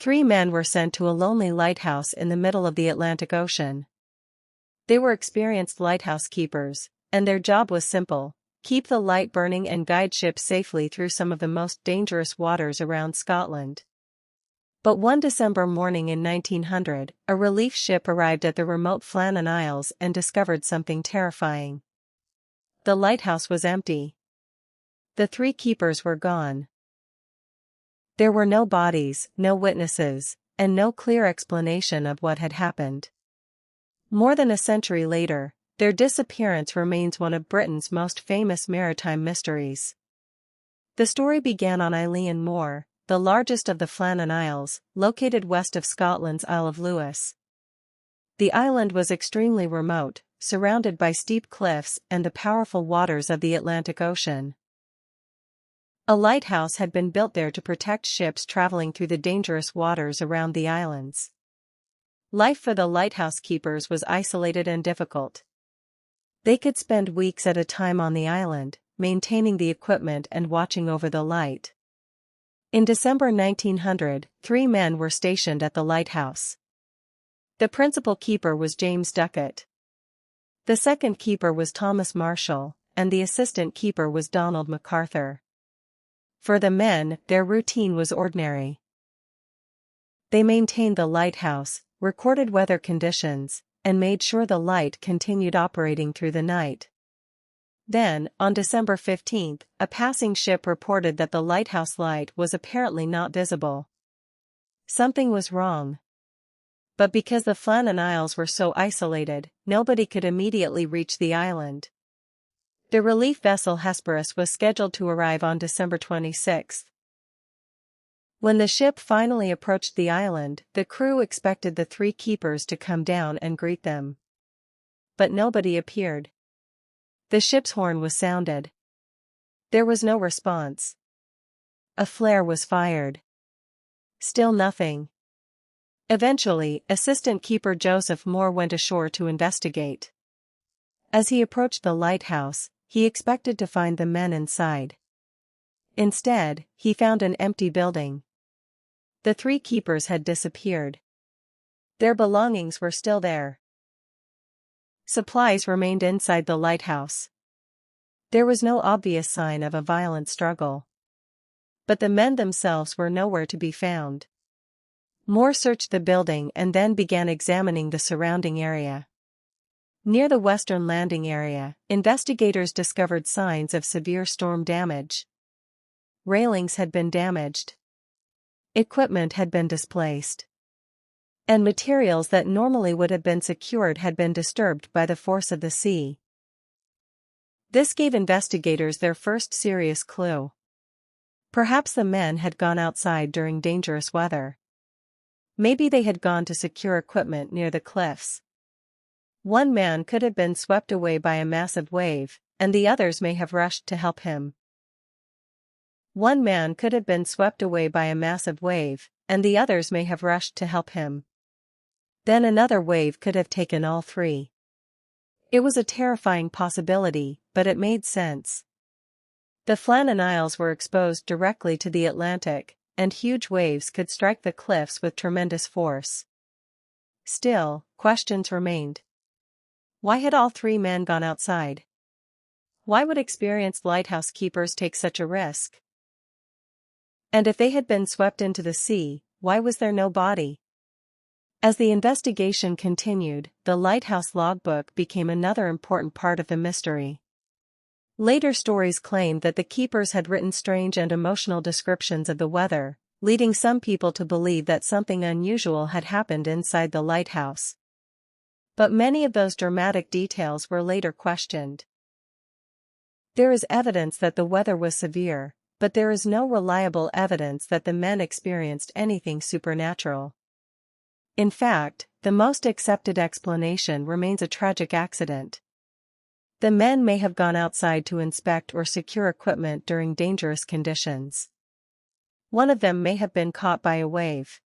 3 men were sent to a lonely lighthouse in the middle of the Atlantic Ocean. They were experienced lighthouse keepers, and their job was simple: keep the light burning and guide ships safely through some of the most dangerous waters around Scotland. But one December morning in 1900, a relief ship arrived at the remote Flannan Isles and discovered something terrifying. The lighthouse was empty. The 3 keepers were gone. There were no bodies, no witnesses, and no clear explanation of what had happened. More than a century later, their disappearance remains one of Britain's most famous maritime mysteries. The story began on Eilean Moor, the largest of the Flannan Isles, located west of Scotland's Isle of Lewis. The island was extremely remote, surrounded by steep cliffs and the powerful waters of the Atlantic Ocean. A lighthouse had been built there to protect ships traveling through the dangerous waters around the islands. Life for the lighthouse keepers was isolated and difficult. They could spend weeks at a time on the island, maintaining the equipment and watching over the light. In December 1900, 3 men were stationed at the lighthouse. The principal keeper was James Ducat. The second keeper was Thomas Marshall, and the assistant keeper was Donald McArthur. For the men, their routine was ordinary. They maintained the lighthouse, recorded weather conditions, and made sure the light continued operating through the night. Then, on December 15, a passing ship reported that the lighthouse light was apparently not visible. Something was wrong. But because the Flannan Isles were so isolated, nobody could immediately reach the island. The relief vessel Hesperus was scheduled to arrive on December 26. When the ship finally approached the island, the crew expected the 3 keepers to come down and greet them. But nobody appeared. The ship's horn was sounded. There was no response. A flare was fired. Still nothing. Eventually, assistant keeper Joseph Moore went ashore to investigate. As he approached the lighthouse, he expected to find the men inside. Instead, he found an empty building. The 3 keepers had disappeared. Their belongings were still there. Supplies remained inside the lighthouse. There was no obvious sign of a violent struggle. But the men themselves were nowhere to be found. Moore searched the building and then began examining the surrounding area. Near the western landing area, investigators discovered signs of severe storm damage. Railings had been damaged. Equipment had been displaced. And materials that normally would have been secured had been disturbed by the force of the sea. This gave investigators their first serious clue. Perhaps the men had gone outside during dangerous weather. Maybe they had gone to secure equipment near the cliffs. One man could have been swept away by a massive wave, and the others may have rushed to help him. One man could have been swept away by a massive wave, and the others may have rushed to help him. Then another wave could have taken all 3. It was a terrifying possibility, but it made sense. The Flannan Isles were exposed directly to the Atlantic, and huge waves could strike the cliffs with tremendous force. Still, questions remained. Why had all 3 men gone outside? Why would experienced lighthouse keepers take such a risk? And if they had been swept into the sea, why was there no body? As the investigation continued, the lighthouse logbook became another important part of the mystery. Later stories claimed that the keepers had written strange and emotional descriptions of the weather, leading some people to believe that something unusual had happened inside the lighthouse. But many of those dramatic details were later questioned. There is evidence that the weather was severe, but there is no reliable evidence that the men experienced anything supernatural. In fact, the most accepted explanation remains a tragic accident. The men may have gone outside to inspect or secure equipment during dangerous conditions. One of them may have been caught by a wave.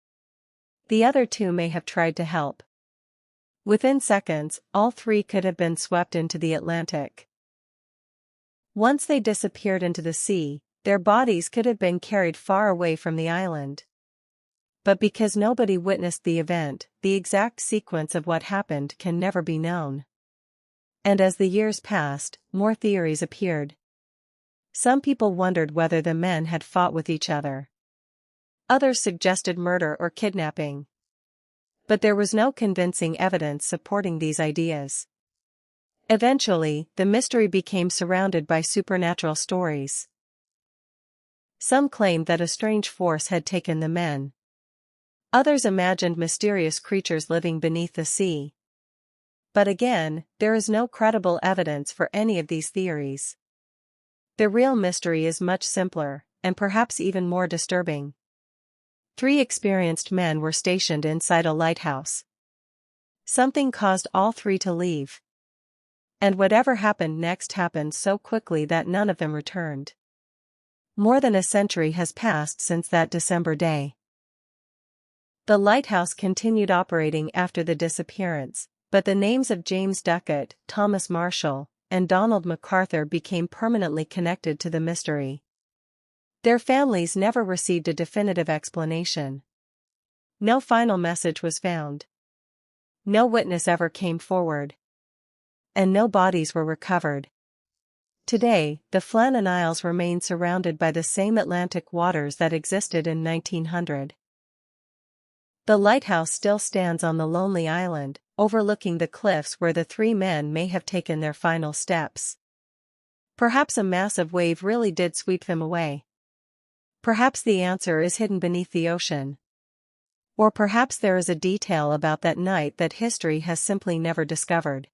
The other 2 may have tried to help. Within seconds, all 3 could have been swept into the Atlantic. Once they disappeared into the sea, their bodies could have been carried far away from the island. But because nobody witnessed the event, the exact sequence of what happened can never be known. And as the years passed, more theories appeared. Some people wondered whether the men had fought with each other. Others suggested murder or kidnapping. But there was no convincing evidence supporting these ideas. Eventually, the mystery became surrounded by supernatural stories. Some claimed that a strange force had taken the men. Others imagined mysterious creatures living beneath the sea. But again, there is no credible evidence for any of these theories. The real mystery is much simpler, and perhaps even more disturbing. 3 experienced men were stationed inside a lighthouse. Something caused all 3 to leave. And whatever happened next happened so quickly that none of them returned. More than a century has passed since that December day. The lighthouse continued operating after the disappearance, but the names of James Ducat, Thomas Marshall, and Donald McArthur became permanently connected to the mystery. Their families never received a definitive explanation. No final message was found. No witness ever came forward. And no bodies were recovered. Today, the Flannan Isles remain surrounded by the same Atlantic waters that existed in 1900. The lighthouse still stands on the lonely island, overlooking the cliffs where the 3 men may have taken their final steps. Perhaps a massive wave really did sweep them away. Perhaps the answer is hidden beneath the ocean. Or perhaps there is a detail about that night that history has simply never discovered.